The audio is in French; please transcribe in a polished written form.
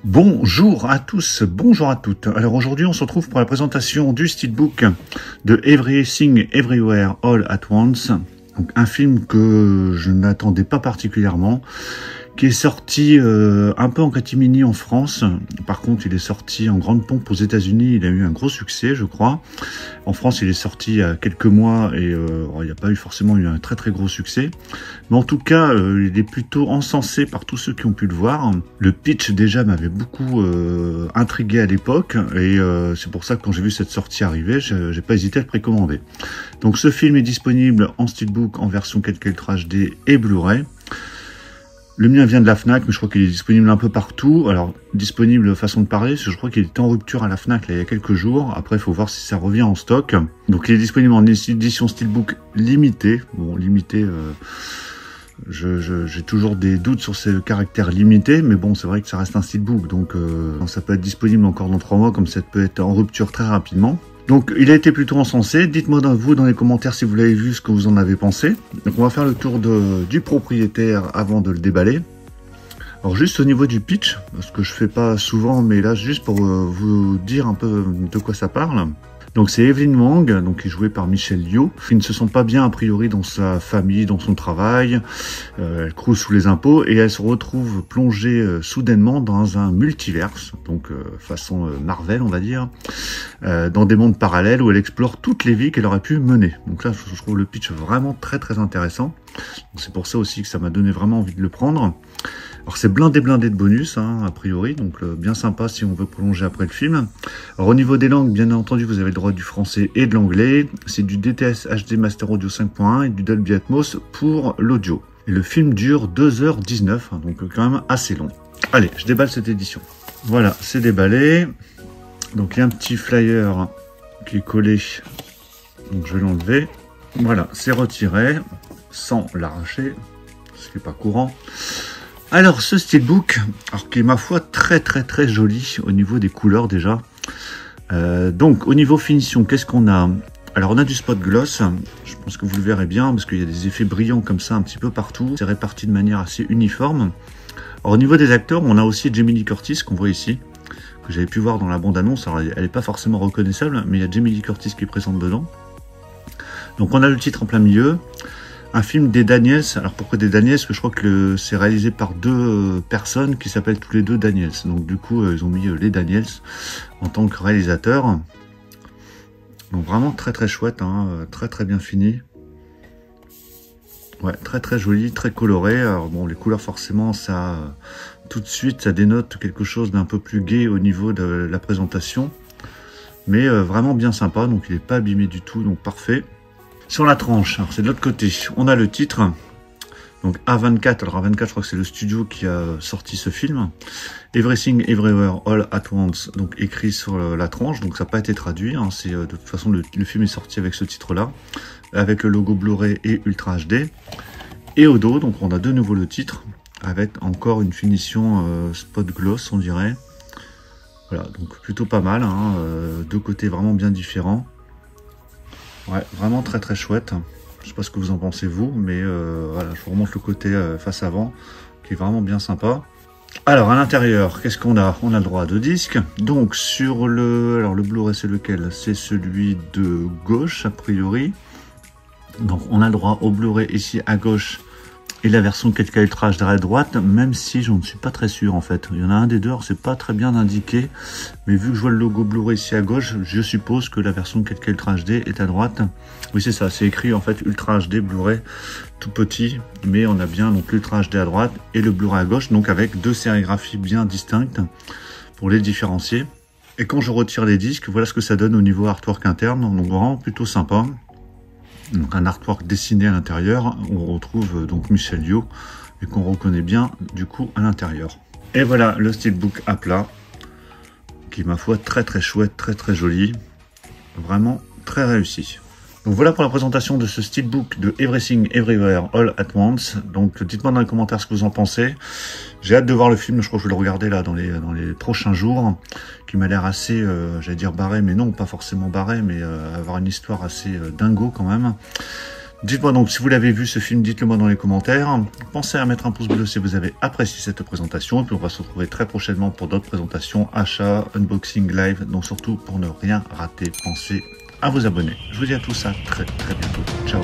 Bonjour à tous, bonjour à toutes. Alors aujourd'hui on se retrouve pour la présentation du steelbook de Everything Everywhere All at Once. Donc un film que je n'attendais pas particulièrement, qui est sorti un peu en catimini en France. Par contre, il est sorti en grande pompe aux États-Unis. Il a eu un gros succès, je crois. En France, il est sorti il y a quelques mois et il n'y a pas forcément eu un très gros succès. Mais en tout cas, il est plutôt encensé par tous ceux qui ont pu le voir. Le pitch déjà m'avait beaucoup intrigué à l'époque et c'est pour ça que quand j'ai vu cette sortie arriver, j'ai pas hésité à le précommander. Donc ce film est disponible en steelbook en version 4K Ultra HD et Blu-ray. Le mien vient de la Fnac, mais je crois qu'il est disponible un peu partout. Alors, disponible façon de parler, parce que je crois qu'il était en rupture à la Fnac là, il y a quelques jours. Après, il faut voir si ça revient en stock. Donc, il est disponible en édition steelbook limitée. Bon, limité, j'ai toujours des doutes sur ce caractère limité, mais bon, c'est vrai que ça reste un steelbook. Donc, ça peut être disponible encore dans 3 mois, comme ça peut être en rupture très rapidement. Donc, il a été plutôt encensé. Dites-moi vous dans les commentaires si vous l'avez vu, ce que vous en avez pensé. Donc, on va faire le tour du propriétaire avant de le déballer. Alors, juste au niveau du pitch, ce que je fais pas souvent, mais là, juste pour vous dire un peu de quoi ça parle. Donc, c'est Evelyn Wang, donc qui est jouée par Michelle Yeoh, qui ne se sent pas bien a priori dans sa famille, dans son travail. Elle croule sous les impôts et elle se retrouve plongée soudainement dans un multiverse, donc façon Marvel, on va dire, dans des mondes parallèles où elle explore toutes les vies qu'elle aurait pu mener. Donc là, je trouve le pitch vraiment très intéressant. C'est pour ça aussi que ça m'a donné vraiment envie de le prendre. Alors c'est blindé de bonus, hein, a priori, donc bien sympa si on veut prolonger après le film. Alors au niveau des langues, bien entendu, vous avez le droit du français et de l'anglais. C'est du DTS HD Master Audio 5.1 et du Dolby Atmos pour l'audio. Et le film dure 2h19, hein, donc quand même assez long. Allez, je déballe cette édition. Voilà, c'est déballé. Donc il y a un petit flyer qui est collé, donc je vais l'enlever. Voilà, c'est retiré, sans l'arracher, ce qui n'est pas courant. Alors ce steelbook, alors qui est ma foi très joli au niveau des couleurs déjà. Donc au niveau finition, qu'est-ce qu'on a? Alors on a du spot gloss, je pense que vous le verrez bien parce qu'il y a des effets brillants comme ça un petit peu partout. C'est réparti de manière assez uniforme. Alors au niveau des acteurs, on a aussi Jamie Lee Curtis qu'on voit ici, que j'avais pu voir dans la bande-annonce. Alors elle n'est pas forcément reconnaissable, mais il y a Jamie Lee Curtis qui est présente dedans. Donc on a le titre en plein milieu. Un film des Daniels. Alors pourquoi des Daniels? Parce que je crois que c'est réalisé par deux personnes qui s'appellent tous les deux Daniels. Donc du coup, ils ont mis les Daniels en tant que réalisateurs. Donc vraiment très chouette, hein, très bien fini. Ouais, très joli, très coloré. Alors bon, les couleurs forcément, ça tout de suite, ça dénote quelque chose d'un peu plus gai au niveau de la présentation. Mais vraiment bien sympa, donc il n'est pas abîmé du tout, donc parfait. Sur la tranche, c'est de l'autre côté, on a le titre, donc A24, alors A24 je crois que c'est le studio qui a sorti ce film, Everything Everywhere All at Once, donc écrit sur la tranche, donc ça n'a pas été traduit, hein, c'est de toute façon le film est sorti avec ce titre-là, avec le logo Blu-ray et Ultra HD, et au dos, donc on a de nouveau le titre, avec encore une finition spot gloss on dirait, voilà, donc plutôt pas mal, hein, deux côtés vraiment bien différents. Ouais, vraiment très chouette. Je sais pas ce que vous en pensez vous, mais voilà, je vous remonte le côté face avant, qui est vraiment bien sympa. Alors à l'intérieur, qu'est-ce qu'on a? On a le droit à 2 disques. Donc sur le, alors le Blu-ray c'est lequel? C'est celui de gauche a priori. Donc on a le droit au Blu-ray ici à gauche et la version 4K Ultra HD à droite, même si je ne suis pas très sûr en fait. Il y en a un des deux, c'est pas très bien indiqué, mais vu que je vois le logo Blu-ray ici à gauche, je suppose que la version 4K Ultra HD est à droite. Oui c'est ça, c'est écrit en fait Ultra HD Blu-ray tout petit, mais on a bien donc l'Ultra HD à droite et le Blu-ray à gauche, donc avec deux sérigraphies bien distinctes pour les différencier. Et quand je retire les disques, voilà ce que ça donne au niveau artwork interne, donc vraiment plutôt sympa. Donc un artwork dessiné à l'intérieur, on retrouve donc Michelle Yeoh et qu'on reconnaît bien du coup à l'intérieur. Et voilà le steelbook à plat qui ma foi très chouette, très joli, vraiment très réussi. Donc voilà pour la présentation de ce steelbook de Everything Everywhere All at Once. Donc dites-moi dans les commentaires ce que vous en pensez. J'ai hâte de voir le film, je crois que je vais le regarder là dans les prochains jours, qui m'a l'air assez, j'allais dire barré, mais non, pas forcément barré, mais avoir une histoire assez dingo quand même. Dites-moi donc si vous l'avez vu ce film, dites-le moi dans les commentaires. Pensez à mettre un pouce bleu si vous avez apprécié cette présentation. Et puis on va se retrouver très prochainement pour d'autres présentations, achats, unboxing, live. Donc surtout pour ne rien rater, pensez à vous abonner. Je vous dis à tous à très bientôt. Ciao.